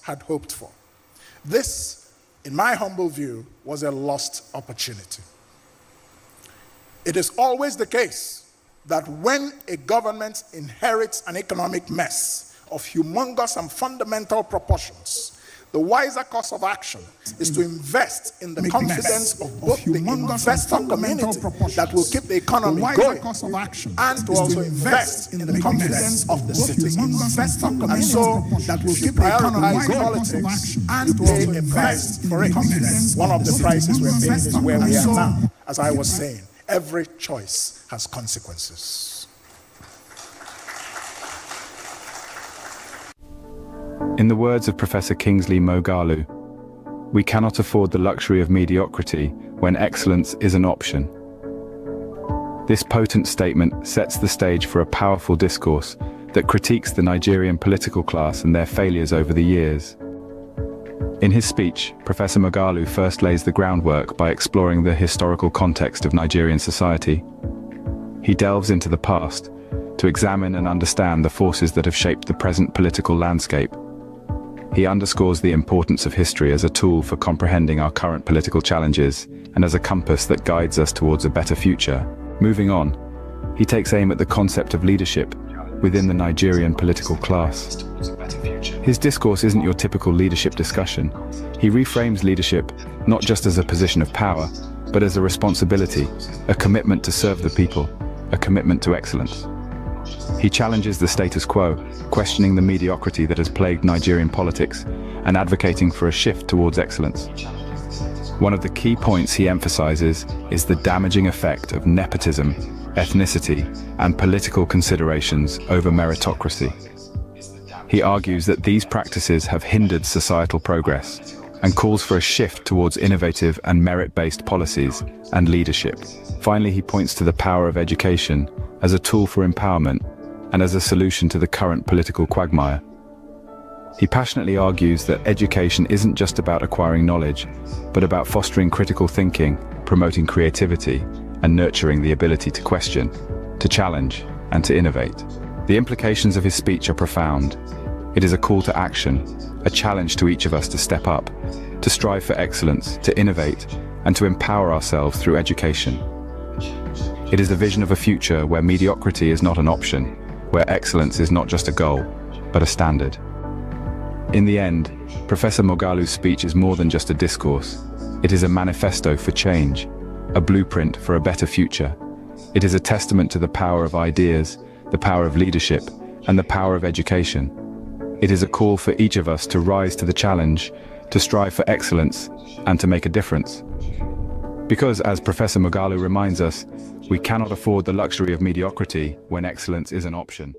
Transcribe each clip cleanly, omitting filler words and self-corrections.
had hoped for. This, in my humble view, was a lost opportunity. It is always the case that when a government inherits an economic mess of humongous and fundamental proportions, the wiser course of action is to invest in the confidence of both the investor community that will keep the economy going, and to also invest in the confidence of the citizens. And so, that will keep the economy politics and to pay a price for it. One of the prices we're paying is where we are now. As I was saying, every choice has consequences. In the words of Professor Kingsley Moghalu, we cannot afford the luxury of mediocrity when excellence is an option. This potent statement sets the stage for a powerful discourse that critiques the Nigerian political class and their failures over the years. In his speech, Professor Moghalu first lays the groundwork by exploring the historical context of Nigerian society. He delves into the past to examine and understand the forces that have shaped the present political landscape. He underscores the importance of history as a tool for comprehending our current political challenges and as a compass that guides us towards a better future. Moving on, he takes aim at the concept of leadership within the Nigerian political class. His discourse isn't your typical leadership discussion. He reframes leadership not just as a position of power, but as a responsibility, a commitment to serve the people, a commitment to excellence. He challenges the status quo, questioning the mediocrity that has plagued Nigerian politics and advocating for a shift towards excellence. One of the key points he emphasizes is the damaging effect of nepotism, ethnicity, and political considerations over meritocracy. He argues that these practices have hindered societal progress and calls for a shift towards innovative and merit-based policies and leadership. Finally, he points to the power of education as a tool for empowerment and as a solution to the current political quagmire. He passionately argues that education isn't just about acquiring knowledge, but about fostering critical thinking, promoting creativity, and nurturing the ability to question, to challenge, and to innovate. The implications of his speech are profound. It is a call to action, a challenge to each of us to step up, to strive for excellence, to innovate, and to empower ourselves through education. It is a vision of a future where mediocrity is not an option, where excellence is not just a goal, but a standard. In the end, Professor Moghalu's speech is more than just a discourse. It is a manifesto for change, a blueprint for a better future. It is a testament to the power of ideas, the power of leadership, and the power of education. It is a call for each of us to rise to the challenge, to strive for excellence, and to make a difference. Because, as Professor Moghalu reminds us, we cannot afford the luxury of mediocrity when excellence is an option.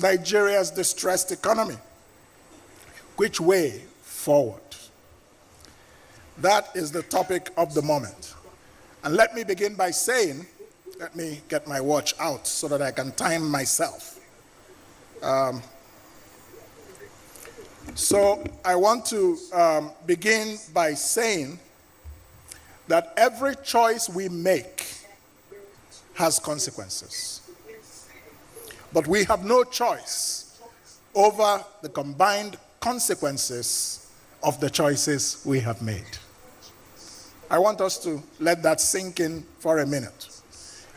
Nigeria's distressed economy. Which way forward? That is the topic of the moment. And let me begin by saying, let me get my watch out so that I can time myself. So I want to begin by saying that every choice we make has consequences. But we have no choice over the combined consequences of the choices we have made. I want us to let that sink in for a minute.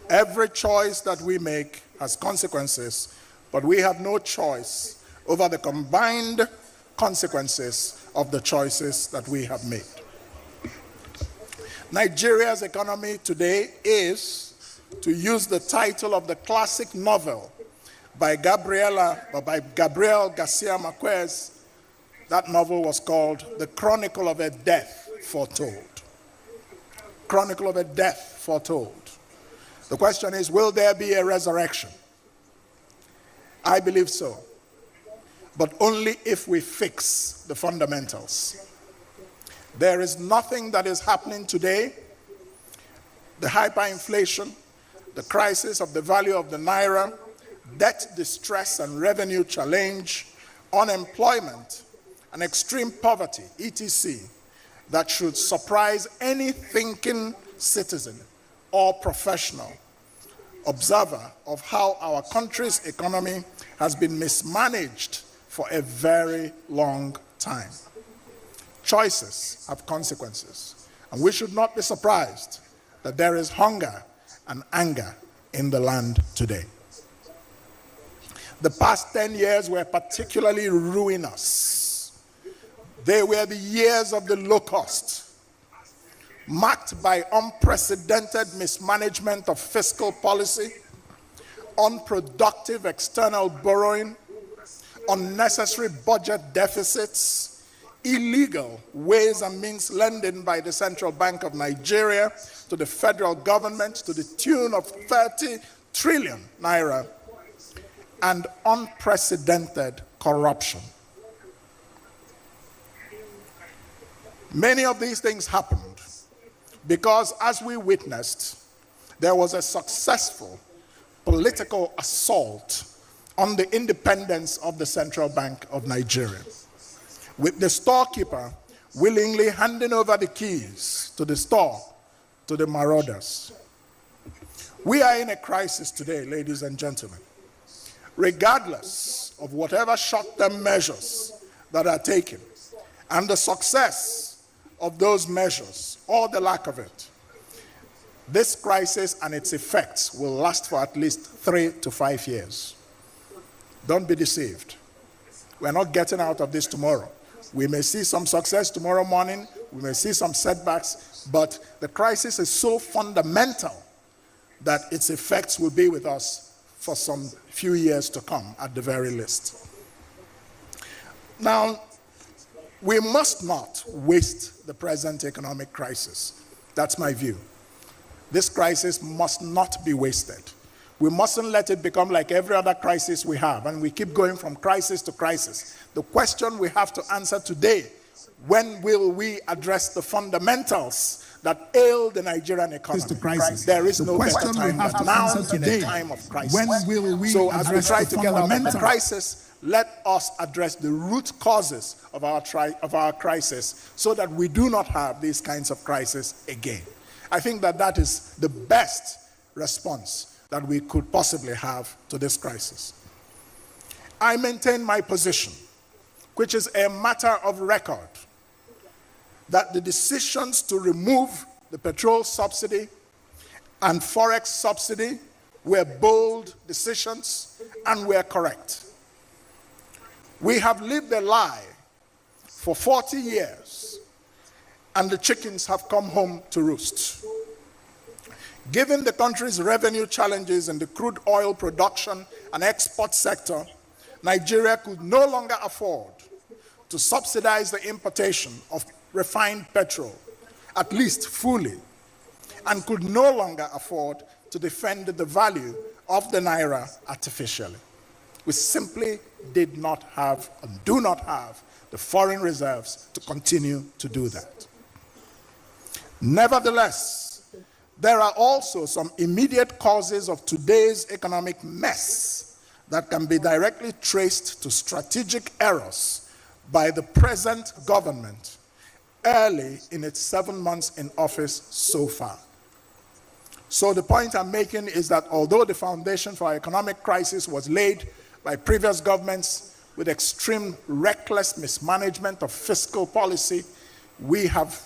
Every choice that we make has consequences, but we have no choice over the combined consequences of the choices that we have made. Nigeria's economy today is, to use the title of the classic novel by Gabriel Garcia Marquez. That novel was called The Chronicle of a Death Foretold. Chronicle of a Death Foretold. The question is, will there be a resurrection? I believe so, but only if we fix the fundamentals. There is nothing that is happening today, the hyperinflation, the crisis of the value of the naira, debt distress and revenue challenge, unemployment, and extreme poverty, etc., that should surprise any thinking citizen or professional observer of how our country's economy has been mismanaged for a very long time. Choices have consequences, and we should not be surprised that there is hunger and anger in the land today. The past 10 years were particularly ruinous. They were the years of the locust, marked by unprecedented mismanagement of fiscal policy, unproductive external borrowing, unnecessary budget deficits, illegal ways and means lending by the Central Bank of Nigeria to the federal government to the tune of 30 trillion naira, and unprecedented corruption. Many of these things happened because, as we witnessed, there was a successful political assault on the independence of the Central Bank of Nigeria, with the storekeeper willingly handing over the keys to the store to the marauders. We are in a crisis today, ladies and gentlemen. Regardless of whatever short-term measures that are taken and the success of those measures or the lack of it, this crisis and its effects will last for at least 3 to 5 years. Don't be deceived. We're not getting out of this tomorrow. We may see some success tomorrow morning, we may see some setbacks, but the crisis is so fundamental that its effects will be with us for some few years to come, at the very least. Now, we must not waste the present economic crisis. That's my view. This crisis must not be wasted. We mustn't let it become like every other crisis we have, and we keep going from crisis to crisis. The question we have to answer today: when will we address the fundamentals that ail the Nigerian economy? There is no better time than now in a time of crisis. When will we so as we try to get out of the crisis, let us address the root causes of our crisis so that we do not have these kinds of crises again. I think that that is the best response that we could possibly have to this crisis. I maintain my position, which is a matter of record, that the decisions to remove the petrol subsidy and forex subsidy were bold decisions and were correct. We have lived a lie for 40 years, and the chickens have come home to roost. Given the country's revenue challenges in the crude oil production and export sector, Nigeria could no longer afford to subsidize the importation of refined petrol, at least fully, and could no longer afford to defend the value of the naira artificially. We simply did not have and do not have the foreign reserves to continue to do that. Nevertheless, there are also some immediate causes of today's economic mess that can be directly traced to strategic errors by the present government early in its 7 months in office so far. So the point I'm making is that although the foundation for our economic crisis was laid by previous governments with extreme reckless mismanagement of fiscal policy, we have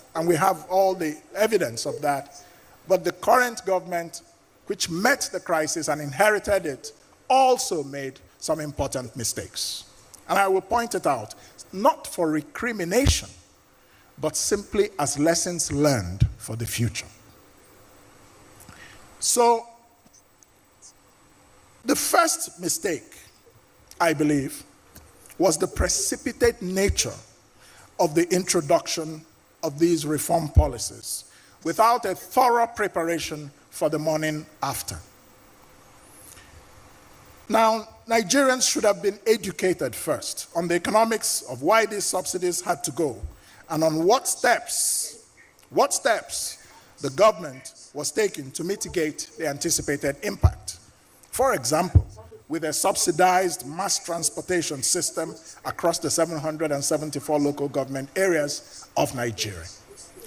all the evidence of that. But the current government, which met the crisis and inherited it, also made some important mistakes. And I will point it out, not for recrimination, but simply as lessons learned for the future. So, the first mistake, I believe, was the precipitate nature of the introduction of these reform policies, without a thorough preparation for the morning after. Now, Nigerians should have been educated first on the economics of why these subsidies had to go and on what steps the government was taking to mitigate the anticipated impact. For example, with a subsidized mass transportation system across the 774 local government areas of Nigeria.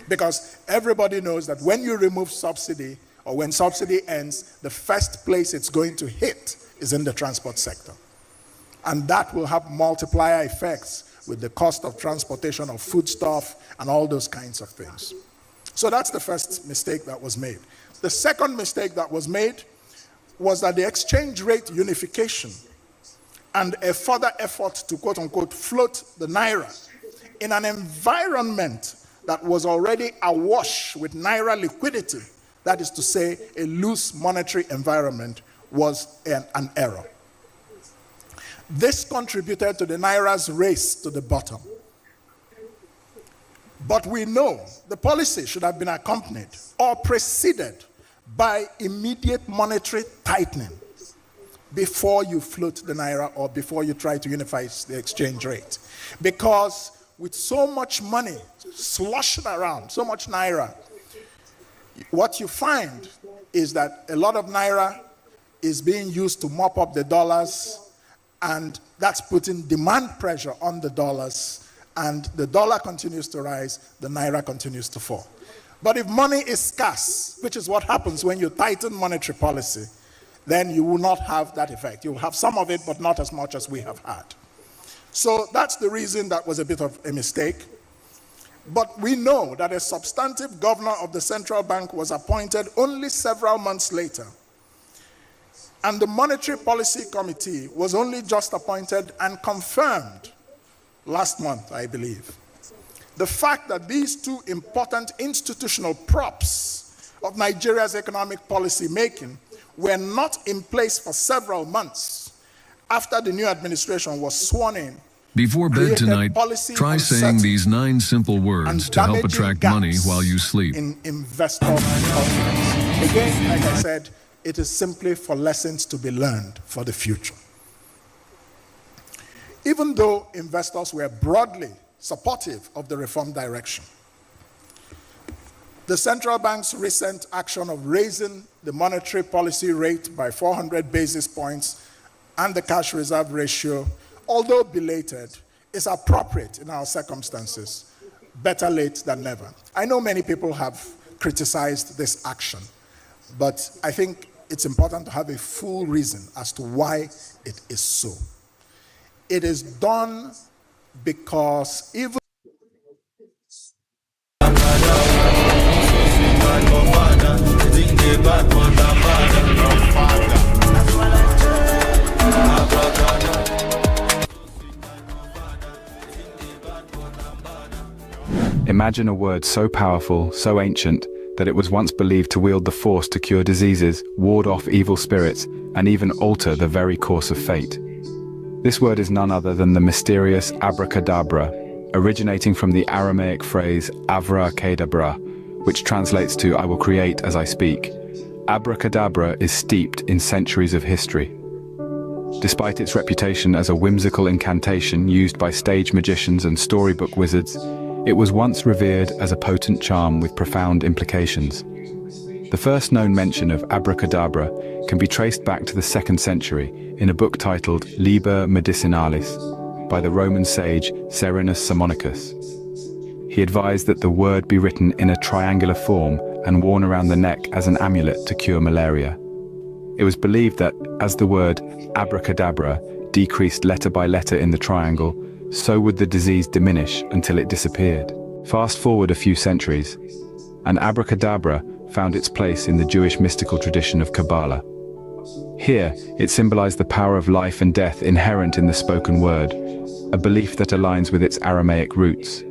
Because everybody knows that when you remove subsidy or when subsidy ends, the first place it's going to hit is in the transport sector. And that will have multiplier effects with the cost of transportation of foodstuff and all those kinds of things. So that's the first mistake that was made. The second mistake that was made was that the exchange rate unification and a further effort to quote unquote float the naira in an environment that was already awash with naira liquidity, that is to say, a loose monetary environment, was an error. This contributed to the naira's race to the bottom. But we know the policy should have been accompanied or preceded by immediate monetary tightening before you float the naira or before you try to unify the exchange rate. Because with so much money sloshing around, so much naira, what you find is that a lot of naira is being used to mop up the dollars, and that's putting demand pressure on the dollars, and the dollar continues to rise, the naira continues to fall. But if money is scarce, which is what happens when you tighten monetary policy, then you will not have that effect. You will have some of it, but not as much as we have had. So that's the reason that was a bit of a mistake. But we know that a substantive governor of the central bank was appointed only several months later. And the Monetary Policy Committee was only just appointed and confirmed last month, I believe. The fact that these two important institutional props of Nigeria's economic policy making were not in place for several months after the new administration was sworn in. Before bed tonight, try saying these 9 simple words to help attract money while you sleep. In investor confidence. Again, like I said, it is simply for lessons to be learned for the future. Even though investors were broadly supportive of the reform direction, the central bank's recent action of raising the monetary policy rate by 400 basis points and the cash reserve ratio, although belated, is appropriate in our circumstances. Better late than never. I know many people have criticized this action, but I think it's important to have a full reason as to why it is so. It is done because even Imagine a word so powerful, so ancient, that it was once believed to wield the force to cure diseases, ward off evil spirits, and even alter the very course of fate. This word is none other than the mysterious abracadabra, originating from the Aramaic phrase avra kedabra, which translates to "I will create as I speak." Abracadabra is steeped in centuries of history. Despite its reputation as a whimsical incantation used by stage magicians and storybook wizards, it was once revered as a potent charm with profound implications. The first known mention of abracadabra can be traced back to the 2nd century in a book titled Liber Medicinalis by the Roman sage Serenus Sammonicus. He advised that the word be written in a triangular form and worn around the neck as an amulet to cure malaria. It was believed that as the word abracadabra decreased letter by letter in the triangle, so would the disease diminish until it disappeared. Fast forward a few centuries, and abracadabra found its place in the Jewish mystical tradition of Kabbalah. Here, it symbolized the power of life and death inherent in the spoken word, a belief that aligns with its Aramaic roots.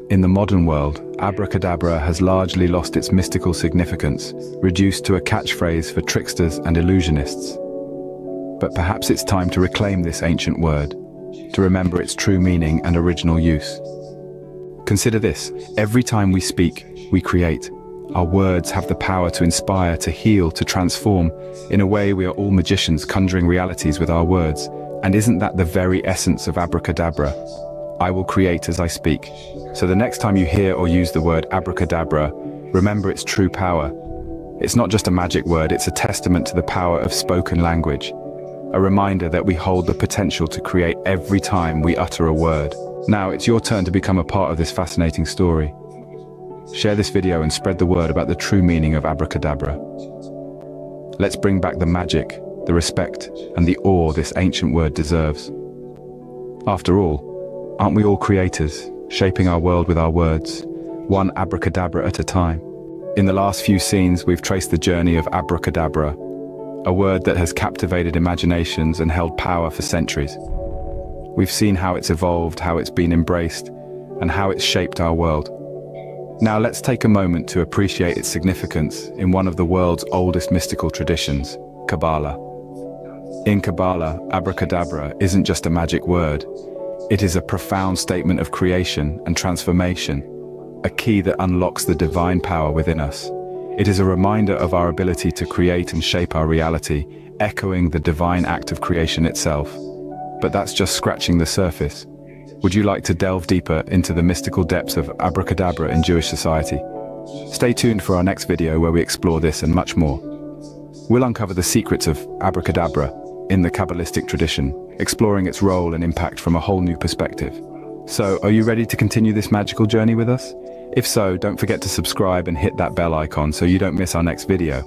In the modern world, abracadabra has largely lost its mystical significance, reduced to a catchphrase for tricksters and illusionists. But perhaps it's time to reclaim this ancient word, to remember its true meaning and original use. Consider this: every time we speak, we create. Our words have the power to inspire, to heal, to transform. In a way, we are all magicians conjuring realities with our words. And isn't that the very essence of abracadabra? I will create as I speak. So the next time you hear or use the word abracadabra, remember its true power. It's not just a magic word, it's a testament to the power of spoken language. A reminder that we hold the potential to create every time we utter a word. Now it's your turn to become a part of this fascinating story. Share this video and spread the word about the true meaning of abracadabra. Let's bring back the magic, the respect, and the awe this ancient word deserves. After all, aren't we all creators, shaping our world with our words, one abracadabra at a time? In the last few scenes, we've traced the journey of abracadabra, a word that has captivated imaginations and held power for centuries. We've seen how it's evolved, how it's been embraced, and how it's shaped our world. Now let's take a moment to appreciate its significance in one of the world's oldest mystical traditions, Kabbalah. In Kabbalah, abracadabra isn't just a magic word. It is a profound statement of creation and transformation, a key that unlocks the divine power within us. It is a reminder of our ability to create and shape our reality, echoing the divine act of creation itself. But that's just scratching the surface. Would you like to delve deeper into the mystical depths of abracadabra in Jewish society? Stay tuned for our next video where we explore this and much more. We'll uncover the secrets of abracadabra in the Kabbalistic tradition, exploring its role and impact from a whole new perspective. So, are you ready to continue this magical journey with us? If so, don't forget to subscribe and hit that bell icon so you don't miss our next video.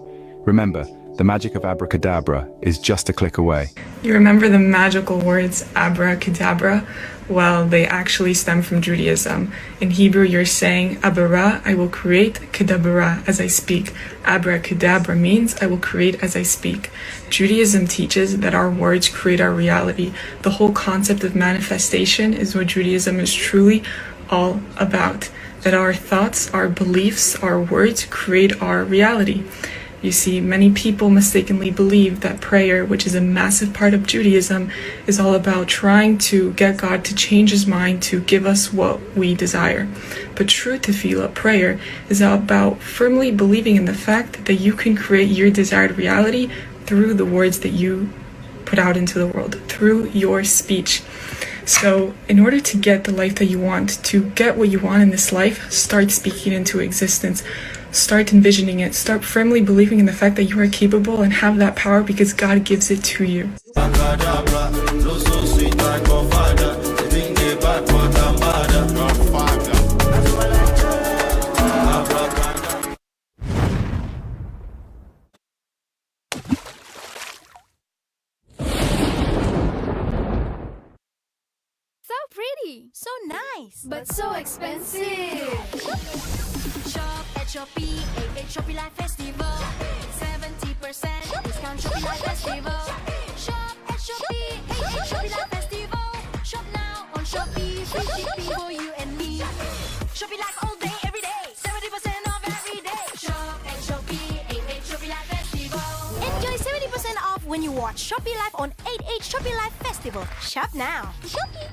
Remember, the magic of abracadabra is just a click away. You remember the magical words abracadabra? Well, they actually stem from Judaism. In Hebrew, you're saying, Abara, I will create, kadabara, as I speak. Abracadabra means, I will create as I speak. Judaism teaches that our words create our reality. The whole concept of manifestation is what Judaism is truly all about. That our thoughts, our beliefs, our words create our reality. You see, many people mistakenly believe that prayer, which is a massive part of Judaism, is all about trying to get God to change his mind to give us what we desire. But true tefillah, prayer, is about firmly believing in the fact that you can create your desired reality through the words that you put out into the world, through your speech. So in order to get the life that you want, to get what you want in this life, start speaking into existence. Start envisioning it. Start firmly believing in the fact that you are capable and have that power because God gives it to you. So pretty, so nice, but so expensive. Shop at Shopee, 88 Shopee Life Festival. 70% discount Shopee Life Festival. Shop at Shopee, 88 Shopee Life Festival. Shop now on Shopee, free shipping for you and me. Shopee Life all day, every day. 70% off every day. Shop at Shopee, 88 Shopee Life Festival. Enjoy 70% off when you watch Shopee Live on 88 Shopee Life Festival. Shop now. Shopee.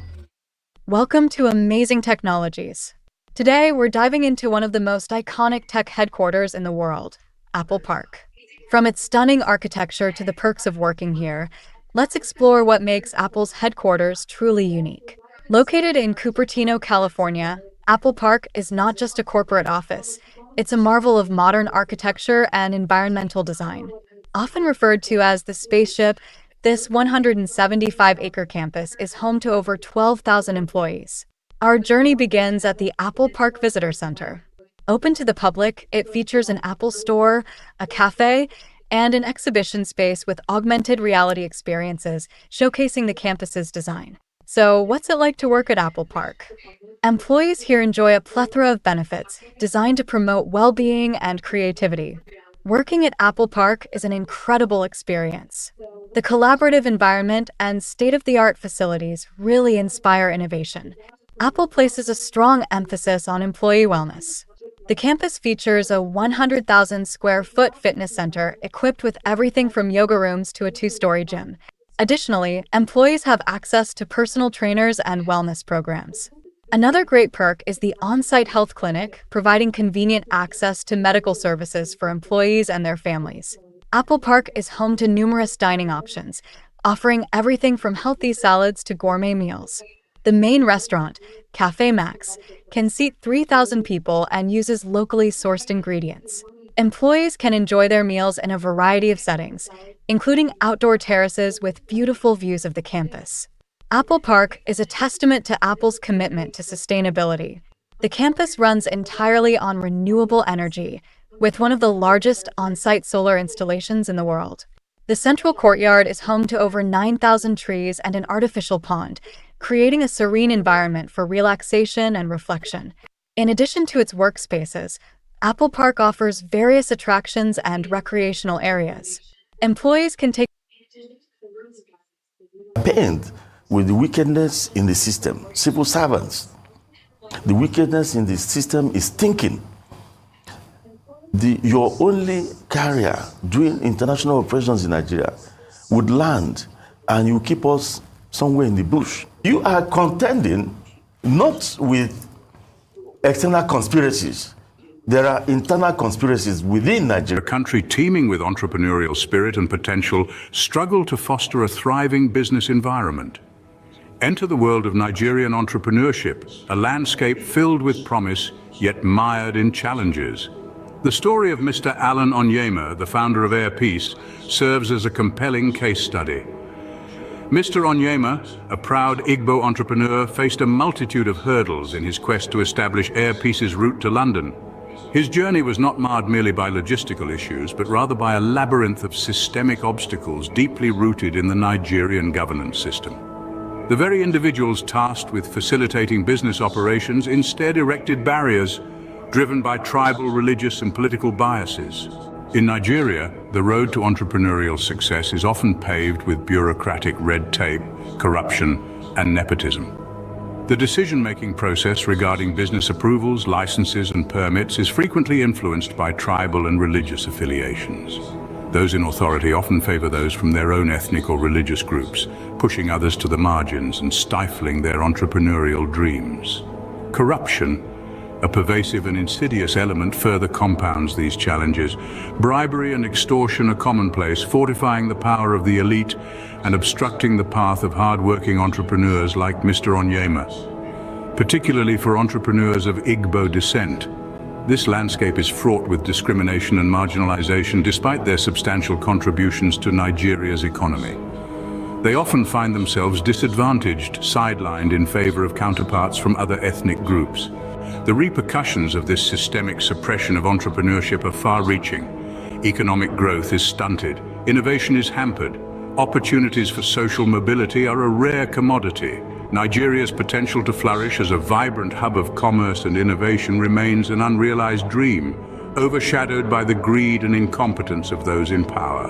Welcome to Amazing Technologies. Today, we're diving into one of the most iconic tech headquarters in the world, Apple Park. From its stunning architecture to the perks of working here, let's explore what makes Apple's headquarters truly unique. Located in Cupertino, California, Apple Park is not just a corporate office. It's a marvel of modern architecture and environmental design. Often referred to as the spaceship, this 175-acre campus is home to over 12,000 employees. Our journey begins at the Apple Park Visitor Center. Open to the public, it features an Apple store, a cafe, and an exhibition space with augmented reality experiences showcasing the campus's design. So, what's it like to work at Apple Park? Employees here enjoy a plethora of benefits designed to promote well-being and creativity. Working at Apple Park is an incredible experience. The collaborative environment and state-of-the-art facilities really inspire innovation. Apple places a strong emphasis on employee wellness. The campus features a 100,000 square foot fitness center equipped with everything from yoga rooms to a 2-story gym. Additionally, employees have access to personal trainers and wellness programs. Another great perk is the on-site health clinic, providing convenient access to medical services for employees and their families. Apple Park is home to numerous dining options, offering everything from healthy salads to gourmet meals. The main restaurant, Cafe Max, can seat 3,000 people and uses locally sourced ingredients. Employees can enjoy their meals in a variety of settings, including outdoor terraces with beautiful views of the campus. Apple Park is a testament to Apple's commitment to sustainability. The campus runs entirely on renewable energy, with one of the largest on-site solar installations in the world. The central courtyard is home to over 9,000 trees and an artificial pond, creating a serene environment for relaxation and reflection. In addition to its workspaces, Apple Park offers various attractions and recreational areas. Employees can take pained with the wickedness in the system. Civil servants, the wickedness in the system is thinking. Your only carrier doing international operations in Nigeria would land and you keep us somewhere in the bush. You are contending not with external conspiracies. There are internal conspiracies within Nigeria. A country teeming with entrepreneurial spirit and potential struggle to foster a thriving business environment. Enter the world of Nigerian entrepreneurship, a landscape filled with promise, yet mired in challenges. The story of Mr. Alan Onyema, the founder of Air Peace, serves as a compelling case study. Mr. Onyema, a proud Igbo entrepreneur, faced a multitude of hurdles in his quest to establish Air Peace's route to London. His journey was not marred merely by logistical issues, but rather by a labyrinth of systemic obstacles deeply rooted in the Nigerian governance system. The very individuals tasked with facilitating business operations instead erected barriers driven by tribal, religious, and political biases. In Nigeria, the road to entrepreneurial success is often paved with bureaucratic red tape, corruption, and nepotism. The decision-making process regarding business approvals, licenses, and permits is frequently influenced by tribal and religious affiliations. Those in authority often favor those from their own ethnic or religious groups, pushing others to the margins and stifling their entrepreneurial dreams. Corruption, a pervasive and insidious element, further compounds these challenges. Bribery and extortion are commonplace, fortifying the power of the elite and obstructing the path of hard-working entrepreneurs like Mr. Onyema. Particularly for entrepreneurs of Igbo descent, this landscape is fraught with discrimination and marginalization despite their substantial contributions to Nigeria's economy. They often find themselves disadvantaged, sidelined in favor of counterparts from other ethnic groups. The repercussions of this systemic suppression of entrepreneurship are far-reaching. Economic growth is stunted, innovation is hampered, opportunities for social mobility are a rare commodity. Nigeria's potential to flourish as a vibrant hub of commerce and innovation remains an unrealized dream, overshadowed by the greed and incompetence of those in power.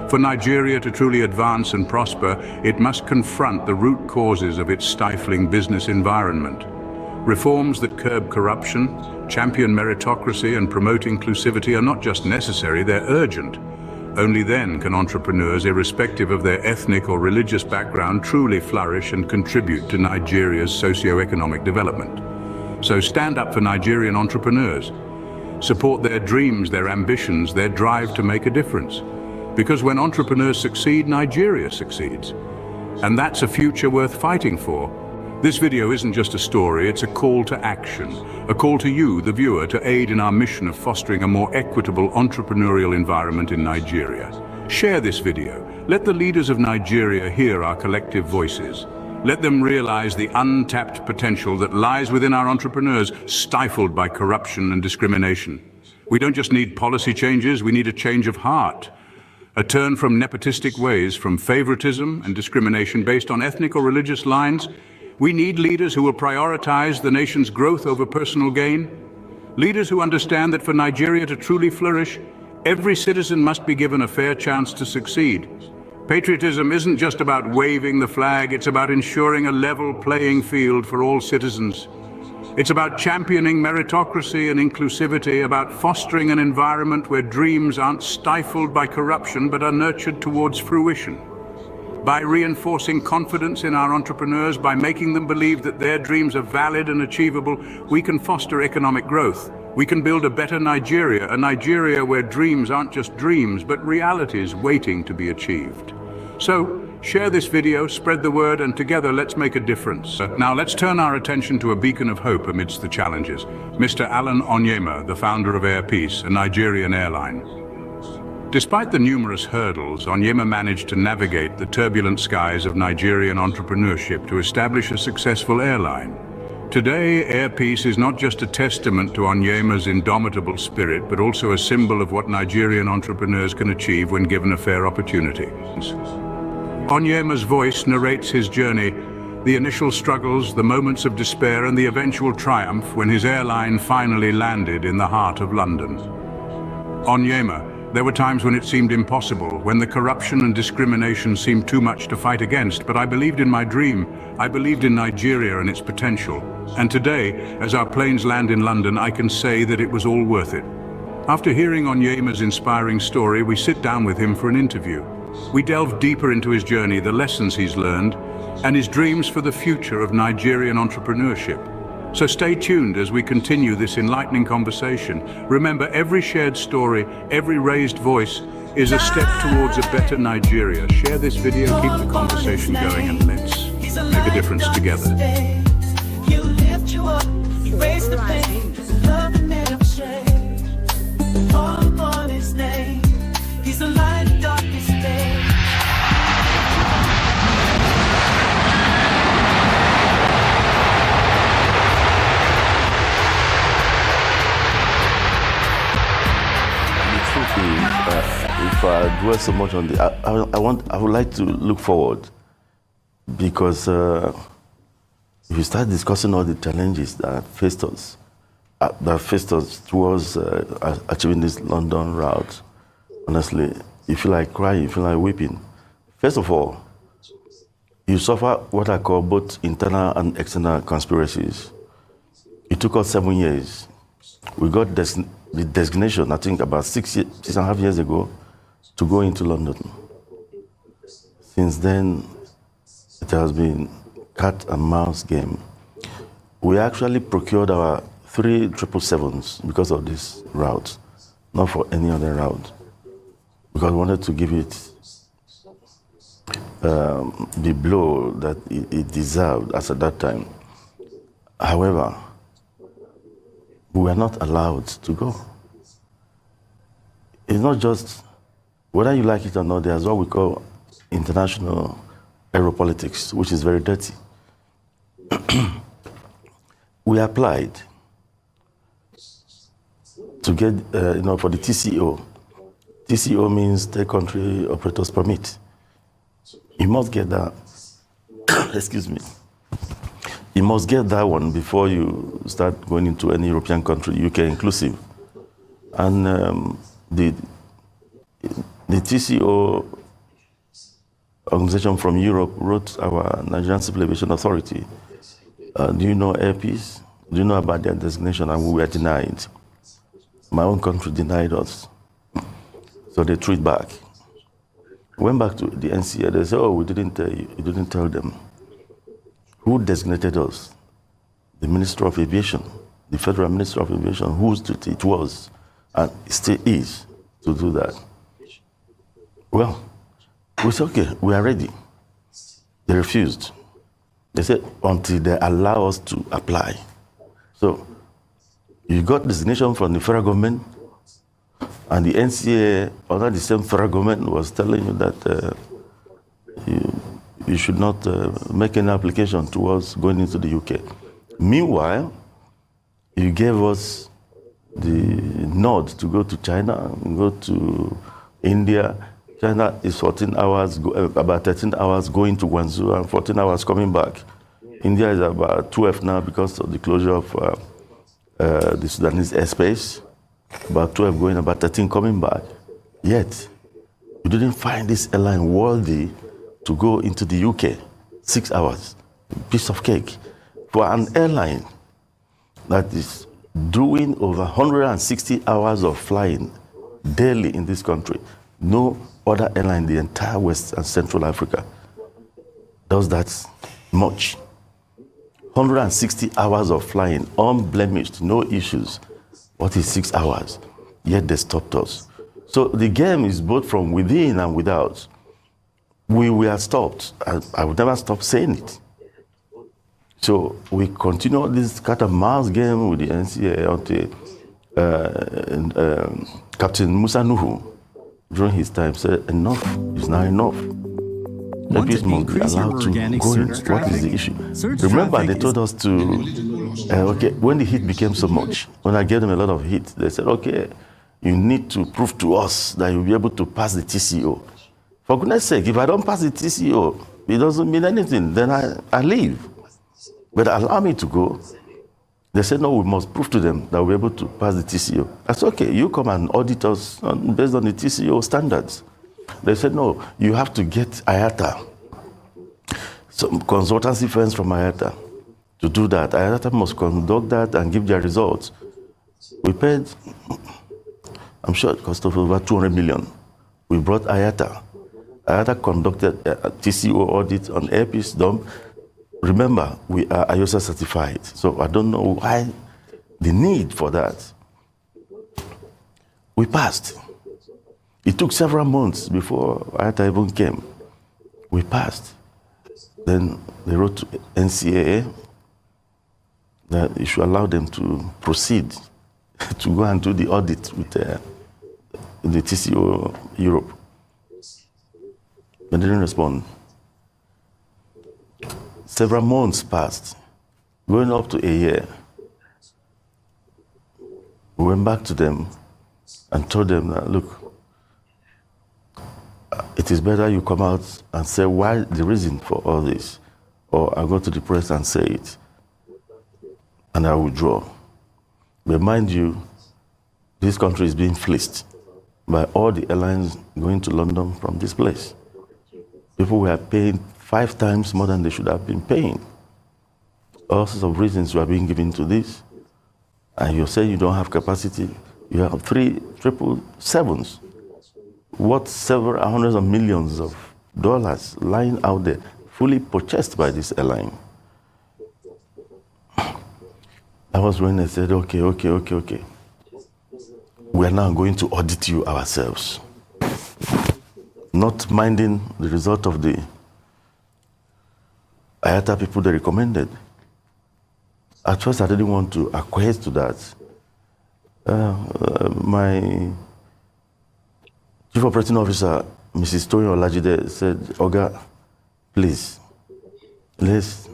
For Nigeria to truly advance and prosper, it must confront the root causes of its stifling business environment. Reforms that curb corruption, champion meritocracy, and promote inclusivity are not just necessary, they're urgent. Only then can entrepreneurs, irrespective of their ethnic or religious background, truly flourish and contribute to Nigeria's socio-economic development. So stand up for Nigerian entrepreneurs. Support their dreams, their ambitions, their drive to make a difference. Because when entrepreneurs succeed, Nigeria succeeds. And that's a future worth fighting for. This video isn't just a story, it's a call to action. A call to you, the viewer, to aid in our mission of fostering a more equitable entrepreneurial environment in Nigeria. Share this video. Let the leaders of Nigeria hear our collective voices. Let them realize the untapped potential that lies within our entrepreneurs, stifled by corruption and discrimination. We don't just need policy changes, we need a change of heart. A turn from nepotistic ways, from favoritism and discrimination based on ethnic or religious lines. We need leaders who will prioritize the nation's growth over personal gain. Leaders who understand that for Nigeria to truly flourish, every citizen must be given a fair chance to succeed. Patriotism isn't just about waving the flag, it's about ensuring a level playing field for all citizens. It's about championing meritocracy and inclusivity, about fostering an environment where dreams aren't stifled by corruption but are nurtured towards fruition. By reinforcing confidence in our entrepreneurs, by making them believe that their dreams are valid and achievable, we can foster economic growth. We can build a better Nigeria, a Nigeria where dreams aren't just dreams, but realities waiting to be achieved. So, share this video, spread the word, and together let's make a difference. Now let's turn our attention to a beacon of hope amidst the challenges. Mr. Alan Onyema, the founder of Air Peace, a Nigerian airline. Despite the numerous hurdles, Onyema managed to navigate the turbulent skies of Nigerian entrepreneurship to establish a successful airline. Today, air peace is not just a testament to Onyema's indomitable spirit, but also a symbol of what Nigerian entrepreneurs can achieve when given a fair opportunity. Onyema's voice narrates his journey, the initial struggles, the moments of despair, and the eventual triumph when his airline finally landed in the heart of London. Onyema, there were times when it seemed impossible, when the corruption and discrimination seemed too much to fight against, but I believed in my dream. I believed in Nigeria and its potential. And today, as our planes land in London, I can say that it was all worth it. After hearing Onyema's inspiring story, we sit down with him for an interview. We delve deeper into his journey, the lessons he's learned, and his dreams for the future of Nigerian entrepreneurship. So stay tuned as we continue this enlightening conversation. Remember, every shared story, every raised voice is a step towards a better Nigeria. Share this video, keep the conversation going, and let's make a difference together. He'll lift you up, erase the pain, love and never stray. All upon his name, he's the light of darkest day. If I dwell so much on the, I would like to look forward, because if you start discussing all the challenges that faced us towards achieving this London route, honestly, you feel like crying, you feel like weeping. First of all, you suffer what I call both internal and external conspiracies. It took us 7 years. We got the designation, I think, about 6.5 years ago, to go into London. Since then, it has been cat and mouse game. We actually procured our 3 777s because of this route, not for any other route, because we wanted to give it the blow that it deserved as at that time. However, we were not allowed to go. It's not just, whether you like it or not, there's what we call international aeropolitics, which is very dirty. We applied to get, for the TCO. TCO means Third Country Operators Permit. You must get that, excuse me. You must get that one before you start going into any European country, UK inclusive. And the TCO organization from Europe wrote our Nigerian Civil Aviation Authority. Do you know Air Peace? Do you know about their designation? And we were denied. My own country denied us. So they threw it back. Went back to the NCA. They said, oh, we didn't tell you. You didn't tell them. Who designated us? The Minister of Aviation, the Federal Minister of Aviation, whose duty it was, and still is, to do that. Well, we said, okay, we are ready. They refused. They said, until they allow us to apply. So, you got designation from the federal government, and the NCA, under the same federal government, was telling you that you should not make any application towards going into the UK. Meanwhile, you gave us the nod to go to China, go to India. China is 14 hours, about 13 hours going to Guangzhou and 14 hours coming back. India is about 12 now because of the closure of the Sudanese airspace. About 12 going, about 13 coming back. Yet, you didn't find this airline worthy to go into the UK, 6 hours, piece of cake. For an airline that is doing over 160 hours of flying daily in this country, no other airline in the entire West and Central Africa does that much. 160 hours of flying, unblemished, no issues. What is 6 hours? Yet they stopped us. So the game is both from within and without. We were stopped. I would never stop saying it. So we continue this cat and mouse game with the NCA until Captain Musa Nuhu, during his time, said enough is not enough. Want to must be increase your allowed to organic go in. search What is traffic? the issue? Search Remember, traffic they told us to Okay, when the heat became so much, when I gave them a lot of heat, they said, okay, you need to prove to us that you'll be able to pass the TCO. For goodness sake, if I don't pass the TCO, it doesn't mean anything, then I leave. But allow me to go. They said, no, we must prove to them that we're able to pass the TCO. I said, okay, you come and audit us based on the TCO standards. They said, no, you have to get IATA, some consultancy firms from IATA to do that. IATA must conduct that and give their results. We paid, I'm sure it cost over 200 million. We brought IATA. IATA conducted a TCO audit on airpiece dump. Remember, we are IOSA certified, so I don't know why the need for that. We passed. It took several months before IATA even came. We passed. Then they wrote to NCAA that you should allow them to proceed to go and do the audit with the TCO Europe. But they didn't respond. Several months passed, going up to a year. We went back to them and told them that, look, it is better you come out and say why the reason for all this, or I'll go to the press and say it, and I withdraw. But mind you, this country is being fleeced by all the airlines going to London from this place. People were paying 5 times more than they should have been paying. All sorts of reasons were being given to this. And you say you don't have capacity. You have 3 777s, worth several hundreds of millions of dollars lying out there, fully purchased by this airline. That was when they said, okay. We are now going to audit you ourselves. Not minding the result of the IATA people they recommended. At first, I didn't want to acquiesce to that. My chief operating officer, Mrs. Toyin Olajide, said, Oga, please, let's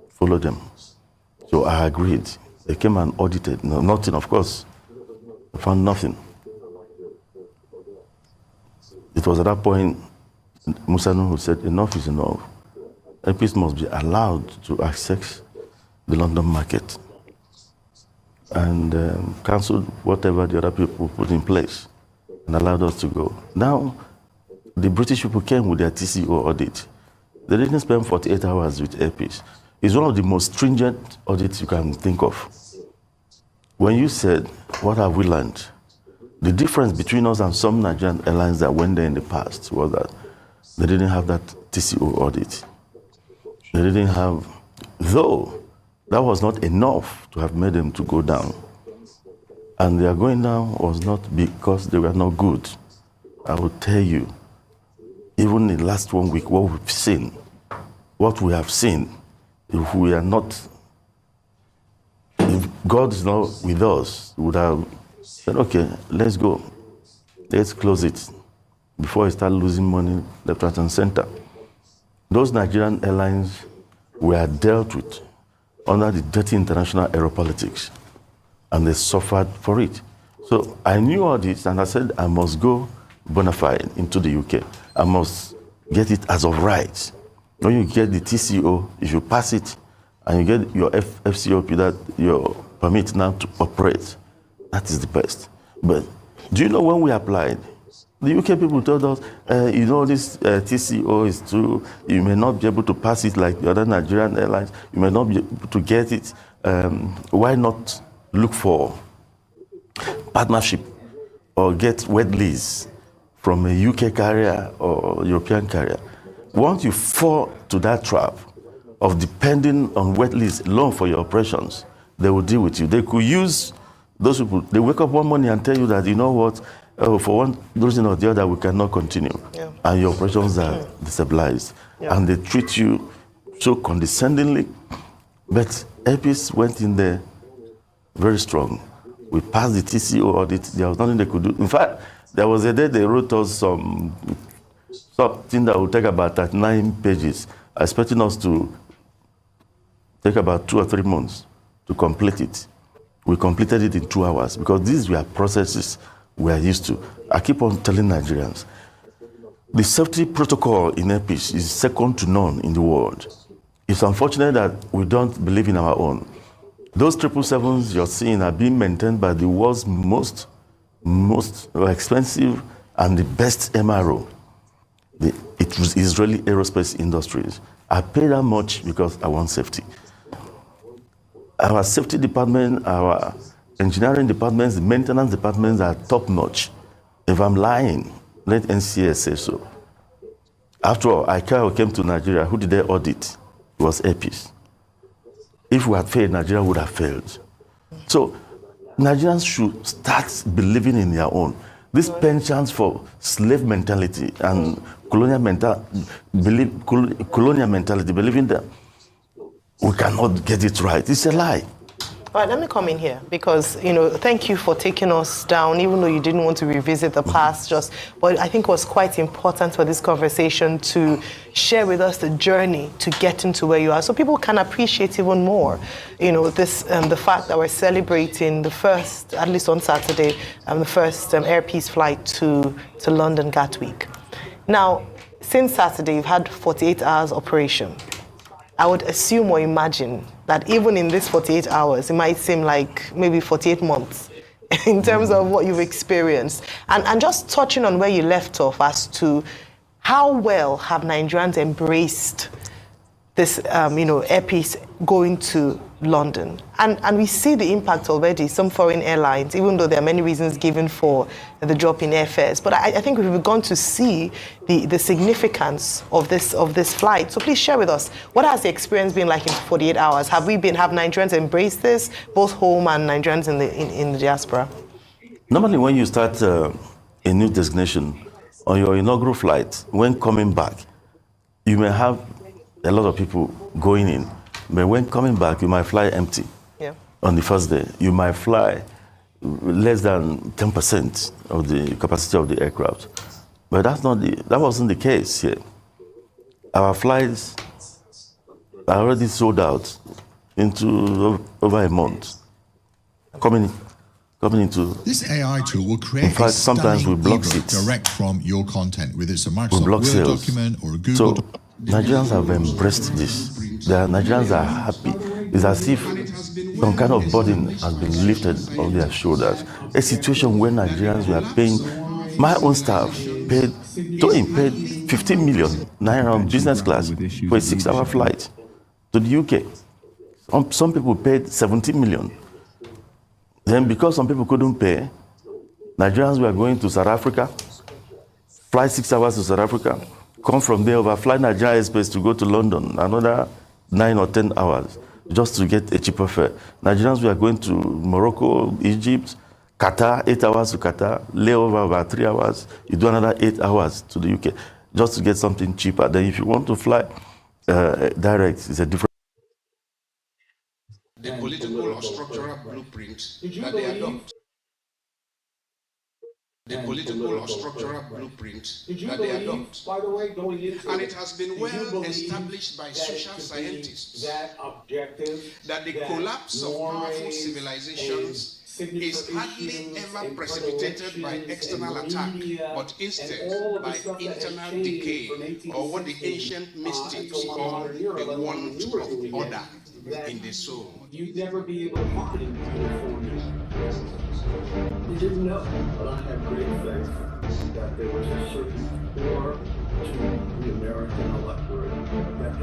follow them. So I agreed. They came and audited. No, nothing, of course. I found nothing. It was at that point, Musa Nuhu said, enough is enough. APs must be allowed to access the London market and cancelled whatever the other people put in place and allowed us to go. Now, the British people came with their TCO audit. They didn't spend 48 hours with APs. It's one of the most stringent audits you can think of. When you said, what have we learned? The difference between us and some Nigerian airlines that went there in the past was that they didn't have that TCO audit. They didn't have, though that was not enough to have made them to go down. And their going down was not because they were not good. I will tell you, even in the last 1 week, what we have seen, if we are not, if God is not with us, we would have said, okay, let's go. Let's close it before we start losing money left, right, and center. Those Nigerian airlines were dealt with under the dirty international aeropolitics, and they suffered for it. So I knew all this, and I said, I must go bona fide into the UK. I must get it as of right. When you get the TCO, if you pass it, and you get your FCOP, that your permit now to operate, that is the best. But do you know when we applied, the UK people told us, you know, this TCO is true. You may not be able to pass it like the other Nigerian airlines. You may not be able to get it. Why not look for partnership or get wet lease from a UK carrier or European carrier? Once you fall to that trap of depending on wet lease alone for your operations, they will deal with you. They could use those people. They wake up one morning and tell you that, you know what, for one reason or the other, we cannot continue. Yeah. And your operations are destabilized. Yeah. And they treat you so condescendingly. But APs went in there very strong. We passed the TCO audit. There was nothing they could do. In fact, there was a day they wrote us something that would take about 39 pages, expecting us to take about 2 or 3 months to complete it. We completed it in 2 hours because these were processes we are used to. I keep on telling Nigerians, the safety protocol in airpeace is second to none in the world. It's unfortunate that we don't believe in our own. Those 777s you're seeing are being maintained by the world's most expensive and the best MRO. It was Israeli aerospace industries. I pay that much because I want safety. Our safety department, our engineering departments, the maintenance departments are top notch. If I'm lying, let NCS say so. After all, ICAO came to Nigeria. Who did they audit? It was airpeace. If we had failed, Nigeria would have failed. So Nigerians should start believing in their own. This penchant for slave mentality and colonial mentality, believing that we cannot get it right, it's a lie. All right, let me come in here because, thank you for taking us down, even though you didn't want to revisit the past, but I think it was quite important for this conversation to share with us the journey to getting to where you are so people can appreciate even more, the fact that we're celebrating the first, at least on Saturday, the first airpeace flight to London Gatwick. Now, since Saturday, you've had 48 hours operation. I would assume or imagine that even in this 48 hours, it might seem like maybe 48 months in terms of what you've experienced. And just touching on where you left off as to how well have Nigerians embraced this, airpeace going to London. And we see the impact already. Some foreign airlines, even though there are many reasons given for the drop in airfares, but I think we've begun to see the significance of this flight. So please share with us, what has the experience been like in 48 hours? Have Nigerians embraced this, both home and Nigerians in the diaspora? Normally when you start a new destination on your inaugural flight, when coming back, you may have a lot of people going in. But when coming back, you might fly empty. Yeah. On the first day. You might fly less than 10% of the capacity of the aircraft. But that wasn't the case here. Our flights are already sold out into over a month. Coming into this AI tool will create in fact, sometimes we block ebook seats. direct from your content, whether it's a We Microsoft block Word sales. document or a Google So Nigerians have embraced this. Nigerians are happy. It's as if some kind of burden has been lifted on their shoulders. A situation where Nigerians were paying, my own staff paid 15 million naira on business class for a 6-hour flight to the UK. Some people paid 17 million. Then because some people couldn't pay, Nigerians were going to South Africa, fly 6 hours to South Africa, come from there over, fly Nigeria airspace to go to London, another 9 or 10 hours, just to get a cheaper fare. Nigerians were going to Morocco, Egypt, Qatar, 8 hours to Qatar, layover about 3 hours, you do another 8 hours to the UK, just to get something cheaper. Then if you want to fly direct, it's a different. The political or structural blueprint that they adopt. The political or structural blueprint that they adopt. By the way, going into and it has been well established by social scientists that the collapse of powerful civilizations is hardly ever precipitated by external attack, but instead by internal decay, or what the ancient mystics call the want of order in the soul. You'd never be able to find uniformity. You didn't know, but I have great faith that there was a certain core to the American electorate